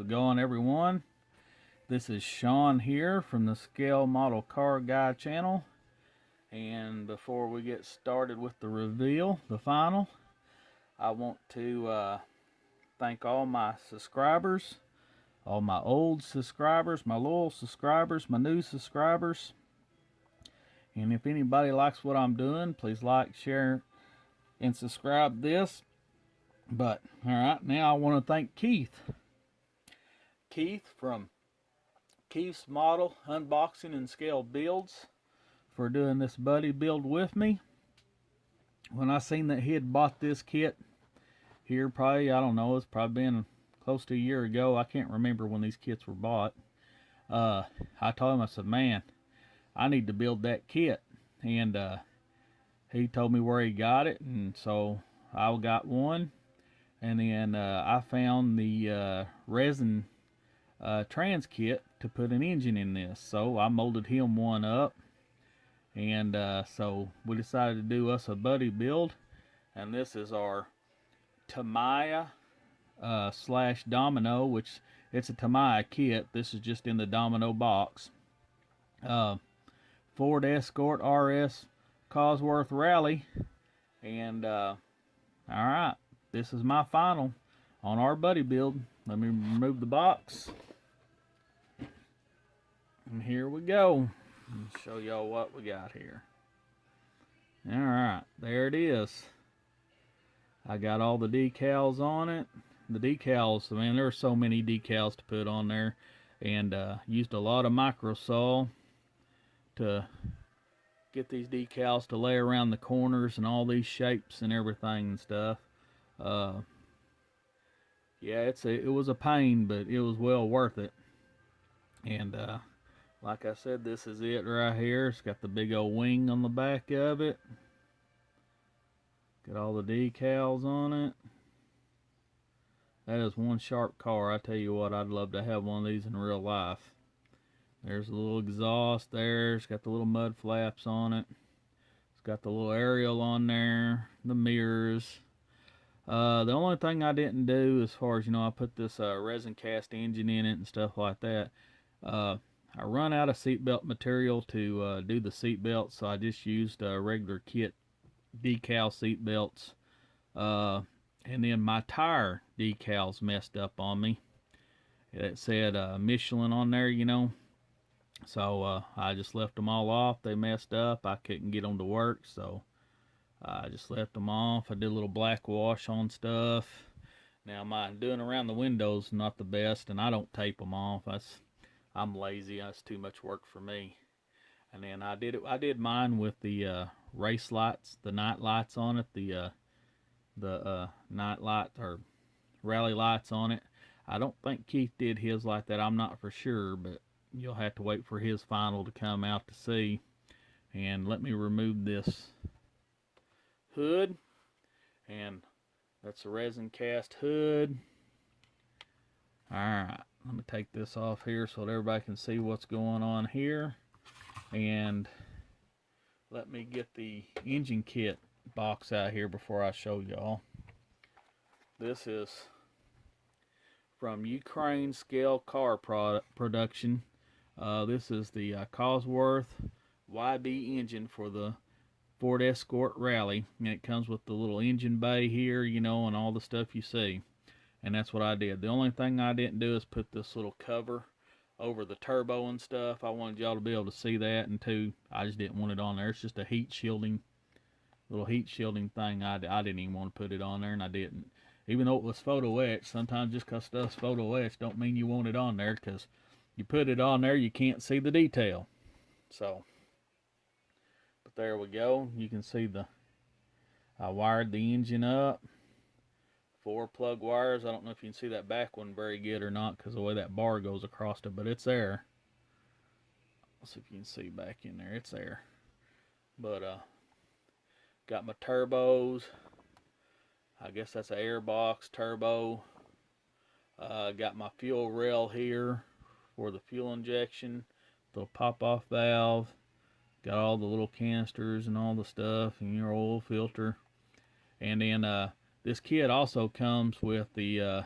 it going, everyone? This is Sean here from the Scale Model Car Guy channel. And before we get started with the reveal, the final, I want to thank all my subscribers, all my old subscribers, my loyal subscribers, my new subscribers. And if anybody likes what I'm doing, please like, share, and subscribe this. But, alright, now I want to thank Keith. Keith from Keith's Model Unboxing and Scale Builds for doing this buddy build with me. When I seen that he had bought this kit here, probably, I don't know, it's probably been close to a year ago. I can't remember when these kits were bought. I told him, I said, man, I need to build that kit. And he told me where he got it, and so I got one. And then I found the resin trans kit to put an engine in this. So I molded him one up. And so we decided to do us a buddy build. And this is our TAMIYA slash Domino, which it's a TAMIYA kit. This is just in the Domino box. Ford ESCORT RS COSWORTH Rally. And alright. This is my final on our buddy build. Let me remove the box. And here we go. Let me show y'all what we got here. Alright, there it is. I got all the decals on it. The decals, man, there are so many decals to put on there. And used a lot of microsaw to get these decals to lay around the corners and all these shapes and everything and stuff. Yeah, it was a pain, but it was well worth it. And like I said, this is it right here. It's got the big old wing on the back of it. Got all the decals on it. That is one sharp car. I tell you what, I'd love to have one of these in real life. There's a little exhaust there. It's got the little mud flaps on it. It's got the little aerial on there. The mirrors. The only thing I didn't do, as far as, I put this resin cast engine in it and stuff like that. I run out of seatbelt material to do the seatbelt, so I just used regular kit decal seatbelts. And then my tire decals messed up on me. It said Michelin on there, So I just left them all off. They messed up. I couldn't get them to work, so I just left them off. I did a little black wash on stuff. Now my doing around the windows not the best, and I don't tape them off. I'm lazy. That's too much work for me. And then I did mine with the race lights, the night lights on it, the night light or rally lights on it. I don't think Keith did his like that. I'm not for sure, but you'll have to wait for his final to come out to see. And let me remove this hood, and that's a resin cast hood. Alright, let me take this off here so that everybody can see what's going on here. And let me get the engine kit box out here before I show y'all. This is from Ukraine Scale Car Production. This is the COSWORTH YB engine for the Ford Escort Rally, and it comes with the little engine bay here, and all the stuff you see. And that's what I did. The only thing I didn't do is put this little cover over the turbo and stuff. I wanted y'all to be able to see that, and two, I just didn't want it on there. It's just a little heat shielding thing. I didn't even want to put it on there, and I didn't. Even though it was photo etched, sometimes just because stuff's photo etched don't mean you want it on there, because you put it on there, you can't see the detail. So but there we go. You can see I wired the engine up. 4 plug wires. I don't know if you can see that back one very good or not because of the way that bar goes across it, but it's there. Let's see if you can see back in there. It's there. But got my turbos. I guess that's an air box turbo. Got my fuel rail here for the fuel injection. The pop-off valve. Got all the little canisters and all the stuff, and your oil filter. And then this kit also comes with the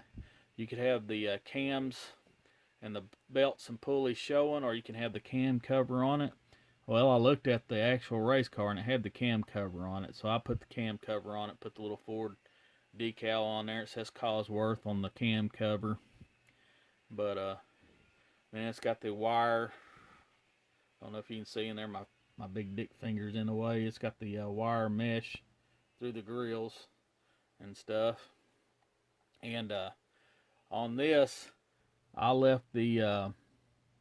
You could have the cams and the belts and pulleys showing, or you can have the cam cover on it. Well, I looked at the actual race car and it had the cam cover on it, so I put the cam cover on it, put the little Ford decal on there. It says COSWORTH on the cam cover. But then it's got the wire. I don't know if you can see in there, my big dick finger's in the way. It's got the wire mesh through the grills and stuff. And on this, I left the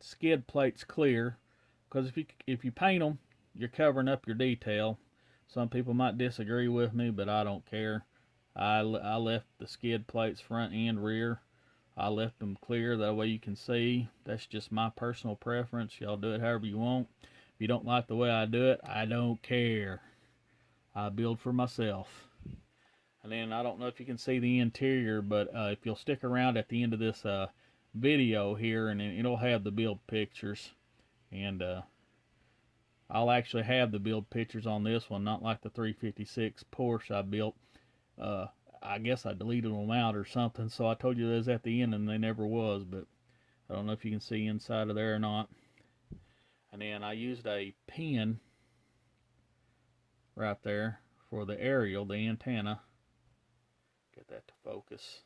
skid plates clear, because if you paint them, you're covering up your detail. Some people might disagree with me, but I don't care. I left the skid plates front and rear. I left them clear, that way you can see. That's just my personal preference. Y'all do it however you want. If you don't like the way I do it, I don't care. I build for myself. And then I don't know if you can see the interior, but if you'll stick around at the end of this video here, and it'll have the build pictures. And I'll actually have the build pictures on this one, not like the 356 Porsche I built. I guess I deleted them out or something, so I told you they was at the end and they never was, but I don't know if you can see inside of there or not. And then I used a pin right there for the aerial, the antenna. Get that to focus.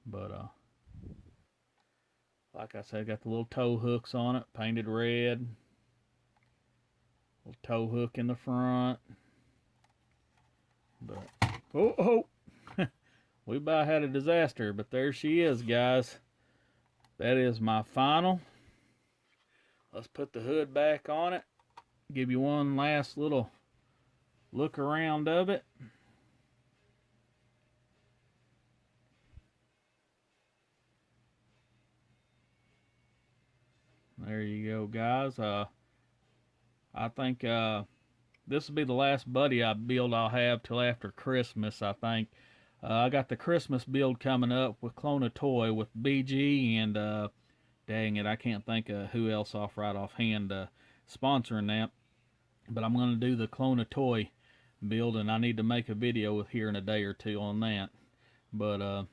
But like I said, got the little tow hooks on it, painted red. Little tow hook in the front. But oh, we about had a disaster, but there she is, guys. That is my final. Let's put the hood back on it. Give you one last little look around of it. There you go, guys. I think this will be the last buddy build I'll have till after Christmas, I think. I got the Christmas build coming up with Clone a Toy with BG and dang it, I can't think of who else right offhand sponsoring that. But I'm going to do the Clone a Toy build, and I need to make a video here in a day or two on that. But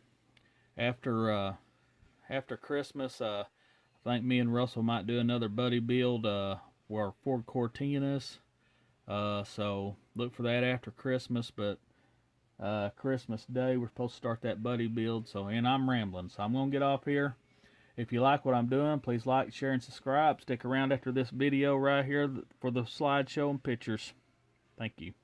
after Christmas, I think me and Russell might do another buddy build for Ford Cortinas. So look for that after Christmas. But Christmas Day, we're supposed to start that buddy build. So, and I'm rambling, so I'm going to get off here. If you like what I'm doing, please like, share, and subscribe. Stick around after this video right here for the slideshow and pictures. Thank you.